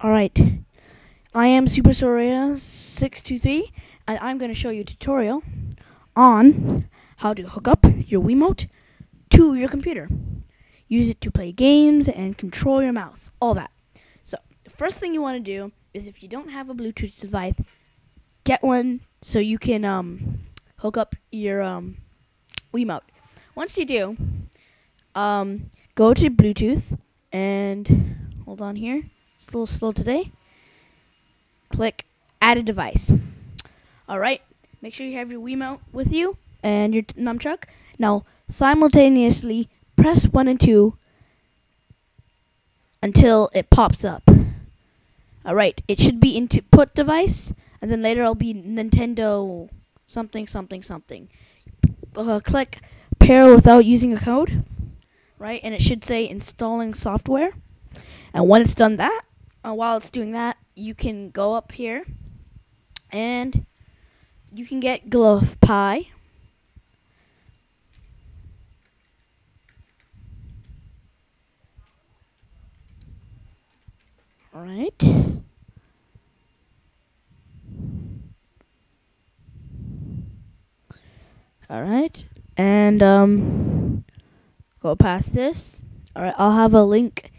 Alright, I am Super Soria623 and I'm going to show you a tutorial on how to hook up your wiimote to your computer. Use it to play games and control your mouse, all that. So, the first thing you want to do is if you don't have a Bluetooth device, get one so you can hook up your wiimote. Once you do, go to Bluetooth and hold on here. It's a little slow today. Click Add a Device. Alright, make sure you have your wiimote with you and your nunchuck. Now, simultaneously press 1 and 2 until it pops up. Alright, it should be input device, and then later it'll be Nintendo something something something. Click pair without using a code, right? And it should say installing software. And when it's done that, while it's doing that, you can go up here and you can get Glove Pie. Alright. Alright. And go past this. Alright, I'll have a link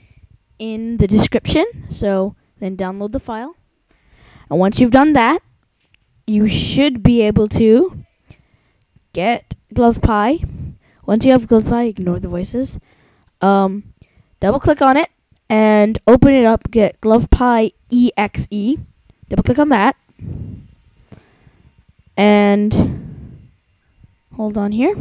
in the description, so then download the file. And once you've done that, you should be able to get Glove Pie. Once you have Glove Pie, ignore the voices. Double click on it and open it up. Get Glove Pie EXE. Double click on that. And hold on here.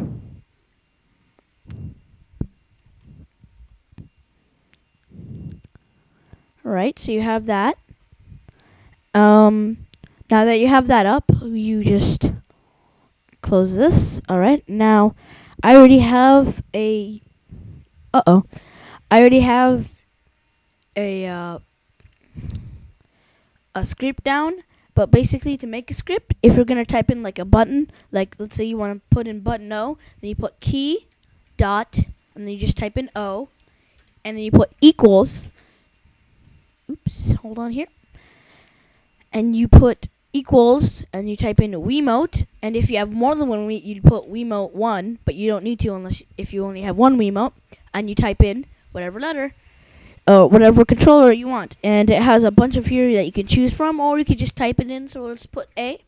Alright, so you have that. Now that you have that up, you just close this. Alright, now I already have a script down, but basically to make a script, if you're gonna type in like a button, like let's say you want to put in button O, then you put key dot and then you just type in O, and then you put equals. Oops, hold on here. And you put equals and you type in Wiimote, and if you have more than one you put Wiimote 1, but you don't need to unless if you only have one Wiimote, and you type in whatever letter whatever controller you want, and it has a bunch of here that you can choose from, or you could just type it in. So let's put A.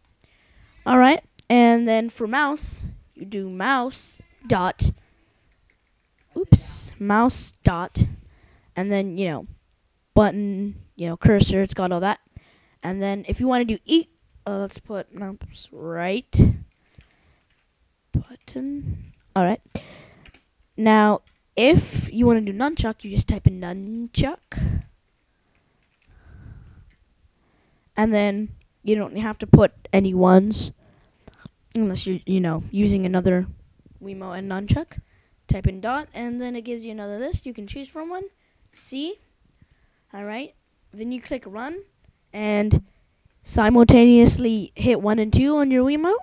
Alright, and then for mouse you do mouse dot and then button, cursor, it's got all that. And then if you want to do let's put mouse right button. Alright. Now, if you want to do nunchuck, you just type in nunchuck. And then you don't have to put any ones unless you're, using another Wiimote and nunchuck. Type in dot, and then it gives you another list. You can choose from one. C. Alright. Then you click run and simultaneously hit 1 and 2 on your Wiimote.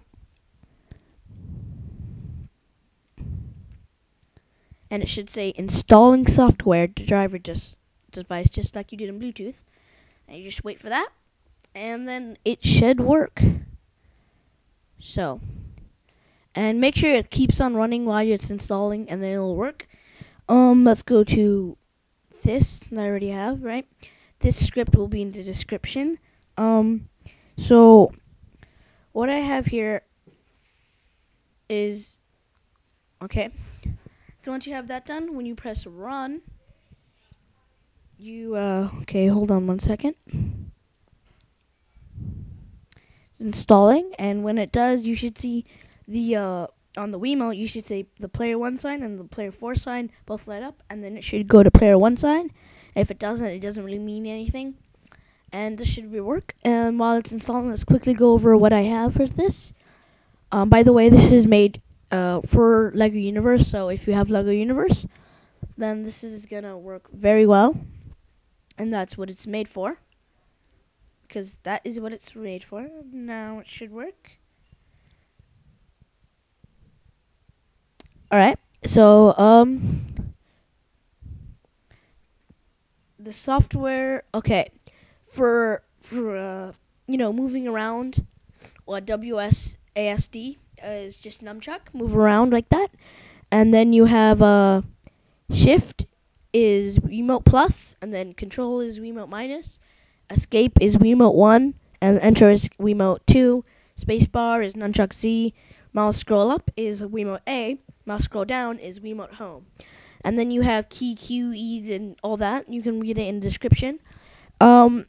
And it should say installing software to driver device, just like you did in Bluetooth. And you just wait for that, and then it should work. So, and make sure it keeps on running while it's installing, and then it'll work. Let's go to this that I already have, right? This script will be in the description. So what I have here is okay. So once you have that done, when you press run, you okay, hold on 1 second. It's installing, and when it does, you should see the on the Wiimote, you should see the player 1 sign and the player 4 sign both light up, and then it should go to player 1 sign. If it doesn't really mean anything. And this should work. And while it's installing, let's quickly go over what I have for this. By the way, this is made for LEGO Universe, so if you have LEGO Universe, then this is gonna work very well. And that's what it's made for, because that is what it's made for. Now it should work. Alright, so the software, okay. for moving around. Well, WSASD is just nunchuck, move around like that, and then you have shift is Wiimote plus, and then control is Wiimote minus, escape is Wiimote 1, and enter is Wiimote 2, spacebar is nunchuck Z, mouse scroll up is Wiimote A, mouse scroll down is Wiimote home. And then you have key, Q, E, and all that. You can read it in the description. One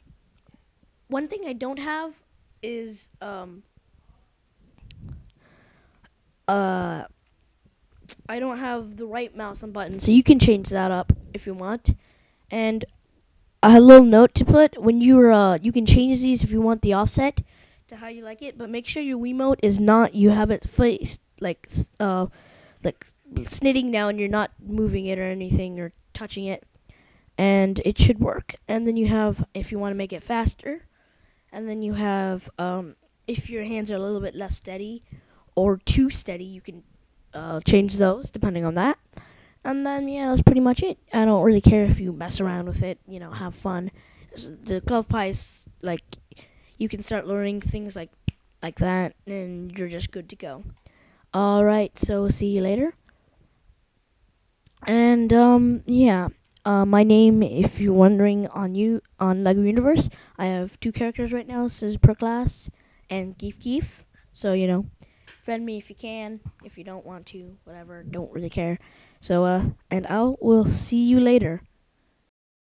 thing I don't have is I don't have the right mouse and button, so you can change that up if you want. And a little note to put: when you can change these if you want the offset to how you like it, but make sure your Wiimote is not you have it faced like snitting down. You're not moving it or anything or touching it, and it should work. And then you have if you want to make it faster, and then you have if your hands are a little bit less steady or too steady, you can change those depending on that. And then that's pretty much it. I don't really care if you mess around with it, have fun. The glove pies, like, you can start learning things like that, and you're just good to go. All right, so see you later. And my name, if you're wondering, on Lego Universe, I have 2 characters right now, Sizz per class and Geef. So friend me if you can. If you don't want to, whatever, don't really care. So and I will see you later.